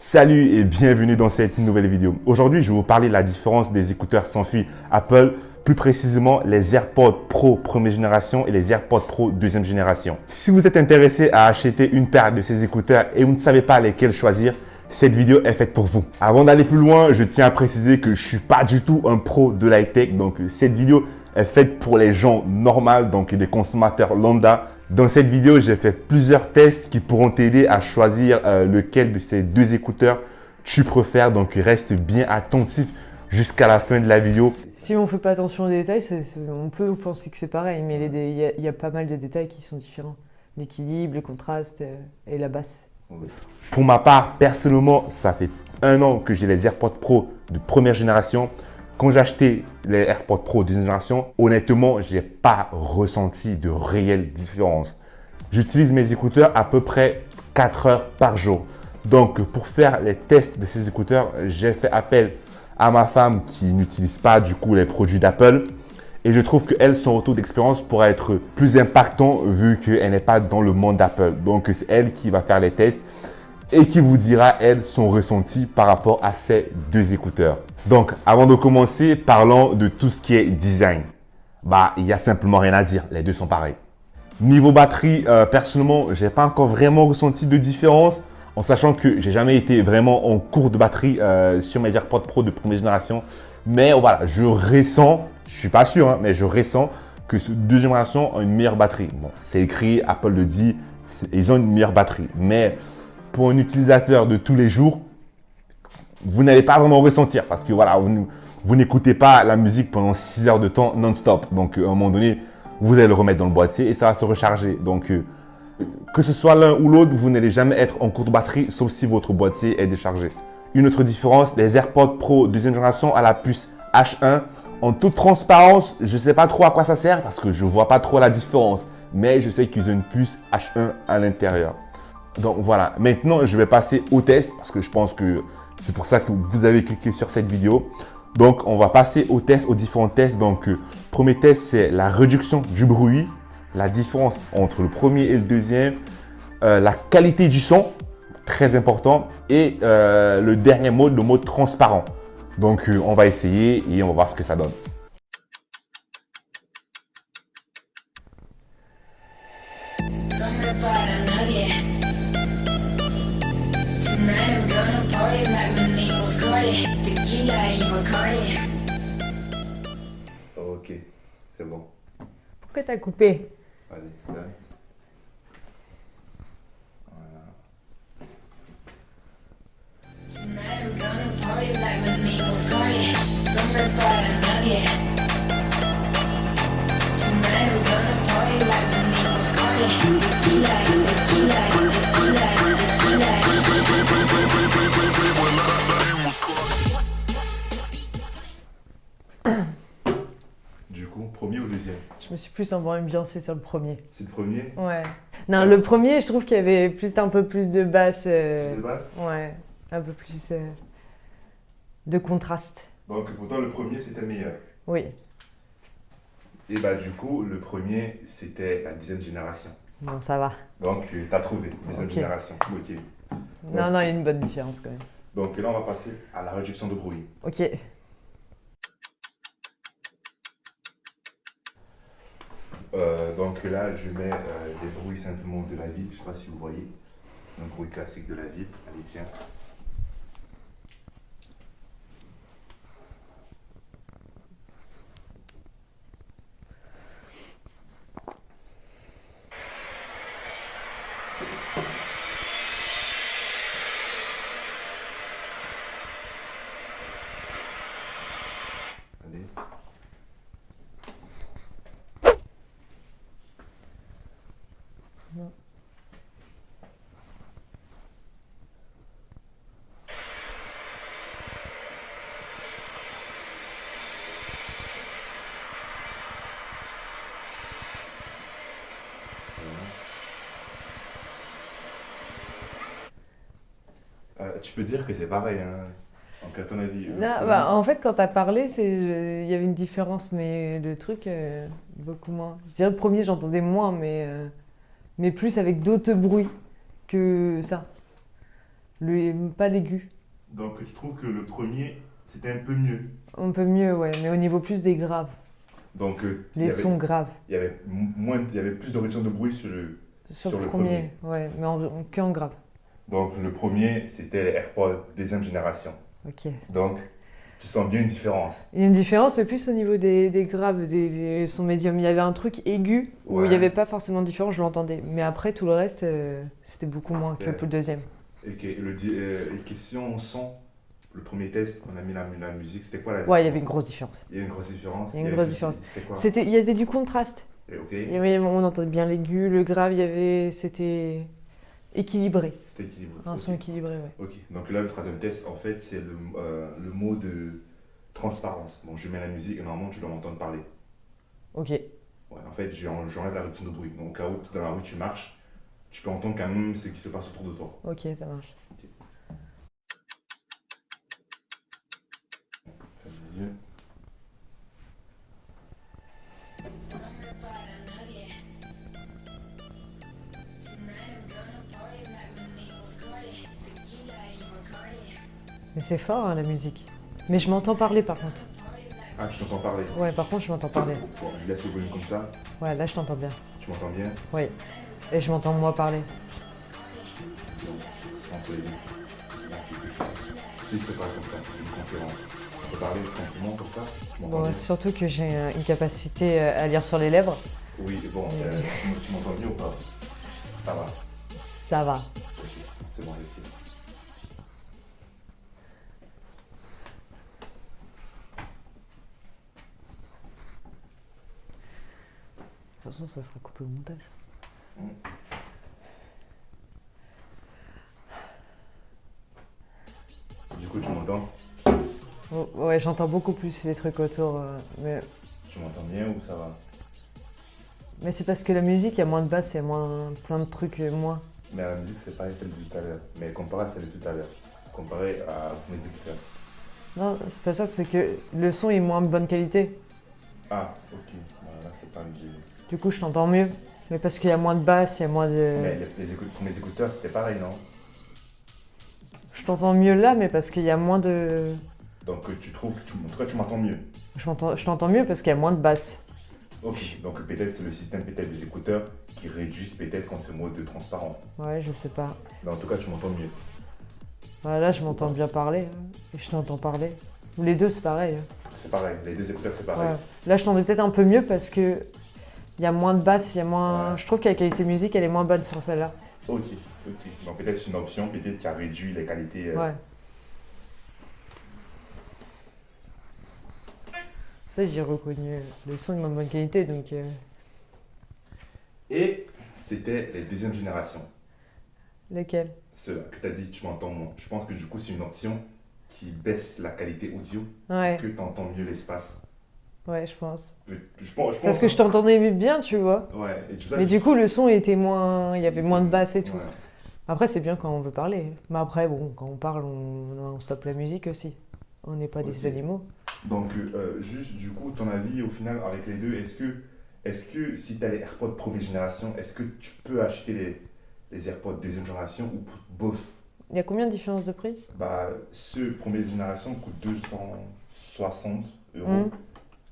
Salut et bienvenue dans cette nouvelle vidéo. Aujourd'hui, je vais vous parler de la différence des écouteurs sans fil Apple, plus précisément les AirPods Pro première génération et les AirPods Pro deuxième génération. Si vous êtes intéressé à acheter une paire de ces écouteurs et vous ne savez pas lesquels choisir, cette vidéo est faite pour vous. Avant d'aller plus loin, je tiens à préciser que je suis pas du tout un pro de l'high-tech, donc cette vidéo est faite pour les gens normaux, donc des consommateurs lambda. Dans cette vidéo, j'ai fait plusieurs tests qui pourront t'aider à choisir lequel de ces deux écouteurs tu préfères. Donc, reste bien attentif jusqu'à la fin de la vidéo. Si on ne fait pas attention aux détails, on peut penser que c'est pareil, mais il y a pas mal de détails qui sont différents. L'équilibre, le contraste et la basse. Pour ma part, personnellement, ça fait 1 an que j'ai les AirPods Pro de première génération. Quand j'ai acheté les AirPods Pro deuxième génération, honnêtement, je n'ai pas ressenti de réelle différence. J'utilise mes écouteurs à peu près 4 heures par jour. Donc, pour faire les tests de ces écouteurs, j'ai fait appel à ma femme qui n'utilise pas du coup les produits d'Apple. Et je trouve qu'elle, son retour d'expérience pourra être plus impactant vu qu'elle n'est pas dans le monde d'Apple. Donc, c'est elle qui va faire les tests et qui vous dira, elle, son ressenti par rapport à ces deux écouteurs. Donc, avant de commencer, parlons de tout ce qui est design. Il n'y a simplement rien à dire, les deux sont pareils. Niveau batterie, personnellement, je n'ai pas encore vraiment ressenti de différence, en sachant que j'ai jamais été vraiment en cours de batterie sur mes AirPods Pro de première génération. Mais voilà, je ressens, je ne suis pas sûr, mais je ressens que ces deux générations ont une meilleure batterie. Bon, c'est écrit, Apple le dit, ils ont une meilleure batterie. Mais pour un utilisateur de tous les jours, vous n'allez pas vraiment ressentir parce que voilà, vous n'écoutez pas la musique pendant 6 heures de temps non-stop. Donc, à un moment donné, vous allez le remettre dans le boîtier et ça va se recharger. Donc, que ce soit l'un ou l'autre, vous n'allez jamais être en cours de batterie sauf si votre boîtier est déchargé. Une autre différence, les AirPods Pro deuxième génération à la puce H1. En toute transparence, je ne sais pas trop à quoi ça sert parce que je ne vois pas trop la différence. Mais je sais qu'ils ont une puce H1 à l'intérieur. Donc voilà, maintenant je vais passer au test parce que je pense que c'est pour ça que vous avez cliqué sur cette vidéo. Donc on va passer au test, aux différents tests. Donc premier test, c'est la réduction du bruit, la différence entre le premier et le deuxième, la qualité du son, très important, et le dernier mode, le mode transparent. Donc on va essayer et on va voir ce que ça donne. Ok, c'est bon. Pourquoi t'as coupé? Allez, là. Du coup, premier ou deuxième? Je me suis plus ambiancée sur le premier. C'est le premier? Ouais. Non, le premier, je trouve qu'il y avait un peu plus de basse. De basse? Ouais, un peu plus de contraste. Donc pourtant le premier c'était meilleur. Oui. Et du coup, le premier c'était la deuxième génération. Bon, ça va. Donc t'as trouvé, deuxième Ok. génération. Ok. Non, il y a une bonne différence quand même. Donc là on va passer à la réduction de bruit. Ok. Donc là, je mets des bruits simplement de la ville. Je ne sais pas si vous voyez. C'est un bruit classique de la ville. Allez, tiens. Allez. Non. Tu peux dire que c'est pareil, hein. Donc à ton avis. Non, en fait, quand t'as parlé, il y avait une différence, mais le truc, beaucoup moins. Je dirais le premier, j'entendais moins, mais plus avec d'autres bruits que ça. Pas l'aigu. Donc tu trouves que le premier, c'était un peu mieux. Un peu mieux, ouais, mais au niveau plus des graves. Donc Les sons graves. il y avait plus de réduction de bruit Sur sur le le premier, ouais, mais que en grave. Donc le premier, c'était les AirPods deuxième génération. Ok. Donc tu sens bien une différence. Il y a une différence, mais plus au niveau des graves, des sons médiums. Il y avait un truc aigu où il Ouais. n'y avait pas forcément de différence, je l'entendais. Mais après, tout le reste, c'était beaucoup moins que Ouais. pour le deuxième. Et question son, le premier test, on a mis la musique, c'était quoi la différence? Ouais, il y avait une grosse différence. Il y a une grosse différence. Il y a une grosse différence. C'était quoi? Il y avait du contraste. Ok, On entendait bien l'aigu, le grave, c'était équilibré. c'était équilibré. Un Ok. son équilibré, ouais. Ok, donc là, le troisième test, en fait, c'est le mot de transparence. Donc, je mets la musique et normalement, tu dois m'entendre parler. Ok. Ouais, en fait, j'enlève la réduction de bruit. Donc, au cas où dans la rue, tu marches, tu peux entendre quand même ce qui se passe autour de toi. Ok, ça marche. Ferme les yeux. Mais c'est fort, hein, la musique. Mais je m'entends parler, par contre. Ah, tu t'entends parler. Ouais, par contre, je m'entends parler. Bon, je laisse le volume comme ça. Ouais, là, je t'entends bien. Tu m'entends bien? Oui. Et je m'entends moi parler. Donc, c'est entre les deux. Là, je fais. Si je te parle comme ça, une conférence. Tu peux parler tranquillement comme ça? Tu m'entends Bon, bien? surtout que j'ai une capacité à lire sur les lèvres. Oui, bon, tu m'entends mieux ou pas? Ça va. Ça va. Ok, c'est bon, réussi. De toute façon, ça sera coupé au montage. Du coup, tu m'entends? Oh, ouais, j'entends beaucoup plus les trucs autour. Tu m'entends bien ou ça va? Mais c'est parce que la musique, il y a moins de basse, il y a plein de trucs moins. Mais la musique, c'est pareil, celle de tout à l'heure. Mais comparé à celle de tout à l'heure. Comparé à mes écouteurs. Non, c'est pas ça, c'est que le son est moins de bonne qualité. Ah, ok. Là, c'est pas mieux. Du coup, je t'entends mieux. Mais parce qu'il y a moins de basse, il y a moins de... Mais pour mes écouteurs, c'était pareil, non? Je t'entends mieux là, mais parce qu'il y a moins de... Donc, tu trouves, en tout cas, tu m'entends mieux. Je t'entends mieux parce qu'il y a moins de basse. Ok, donc peut-être c'est le système peut-être des écouteurs qui réduisent peut-être quand c'est mode transparent. Ouais, je sais pas. Mais en tout cas, tu m'entends mieux. Voilà, là, je m'entends bien parler. Et je t'entends parler. Les deux, c'est pareil. C'est pareil, les deux écouteurs, c'est pareil. Ouais. Là, je t'entends peut-être un peu mieux parce que il y a moins de basse, il y a moins... Ouais. Je trouve que la qualité musique, elle est moins bonne sur celle-là. Ok. Donc peut-être c'est une option, peut-être qui a réduit les qualités. Ouais. Ça, j'ai reconnu. Le son est de bonne qualité, donc... Et c'était les deuxième génération. Lesquels? Ceux-là que tu as dit, tu m'entends moins. Je pense que du coup, c'est une option qui baisse la qualité audio, Ouais, que tu entends mieux l'espace. ouais, je pense. Je pense. Parce que je t'entendais bien, tu vois. Ouais, et tout ça. Mais du coup, le son était moins... Il y avait moins de basse et tout. Ouais. Après, c'est bien quand on veut parler. Mais après, bon, quand on parle, on stoppe la musique aussi. On n'est pas Ok. des animaux. Donc, juste du coup, ton avis au final avec les deux, est-ce que si tu as les AirPods première génération, est-ce que tu peux acheter les AirPods deuxième génération ou bof? Il y a combien de différence de prix? Bah, ceux première génération coûtent 260 euros. Mhm.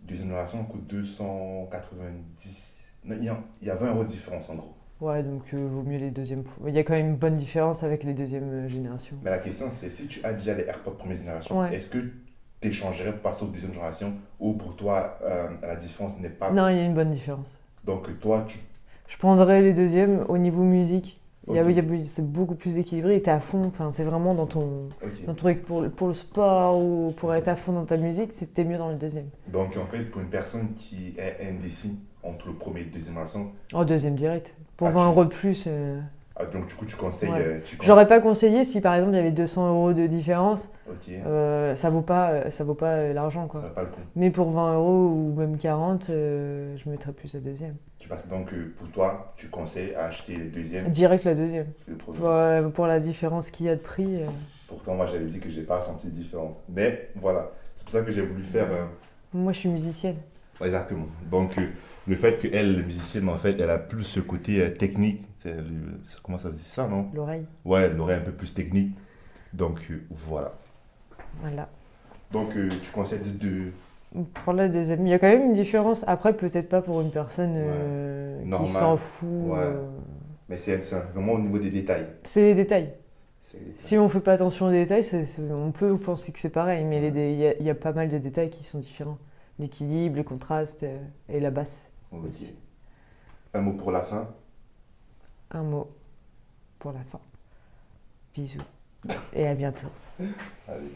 Deuxième génération coûte 290. Non, il y a 20 euros de différence en gros. Ouais, donc vaut mieux les deuxièmes. Il y a quand même une bonne différence avec les deuxièmes générations. Mais la question c'est si tu as déjà les AirPods première génération, Ouais. est-ce que tu échangerais pour passer aux deuxième génération ou pour toi la différence n'est pas. Non, il y a une bonne différence. Donc toi tu. Je prendrais les deuxièmes au niveau musique. Ok. C'est beaucoup plus équilibré et t'es à fond. Enfin, c'est vraiment dans ton Ok. truc pour le sport ou pour être à fond dans ta musique, t'es mieux dans le deuxième. Donc en fait, pour une personne qui est indécis entre le premier et le deuxième génération, Oh, deuxième direct. Pour Ah, 20 tu- euros de plus. donc du coup tu conseilles. Ouais. Tu J'aurais pas conseillé si par exemple il y avait 200 euros de différence. Ok. Ça vaut pas l'argent Ça quoi. va pas le coup. Mais pour 20 euros ou même 40, je mettrais plus la deuxième. Tu passes donc pour toi, tu conseilles à acheter les deuxièmes. Direct la deuxième. Le premier. Pour la différence qu'il y a de prix. Pourtant, moi, j'avais dit que j'ai pas ressenti de différence. Mais voilà, c'est pour ça que j'ai voulu faire. Moi je suis musicienne. Exactement. Donc, le fait qu'elle, musicienne, en fait, elle a plus ce côté technique. Comment ça se dit ça, non? L'oreille. Ouais, elle aurait un peu plus technique. Donc voilà. Voilà. Donc tu conseilles de Pour la deuxième, il y a quand même une différence. Après, peut-être pas pour une personne qui normal. s'en fout. Ouais. Mais c'est vraiment au niveau des détails. C'est les détails. C'est les détails. Si on fait pas attention aux détails, on peut penser que c'est pareil, mais il y a pas mal de détails qui sont différents. L'équilibre, les contrastes et la basse Ok. aussi. Un mot pour la fin. Un mot pour la fin. Bisous et à bientôt. Allez.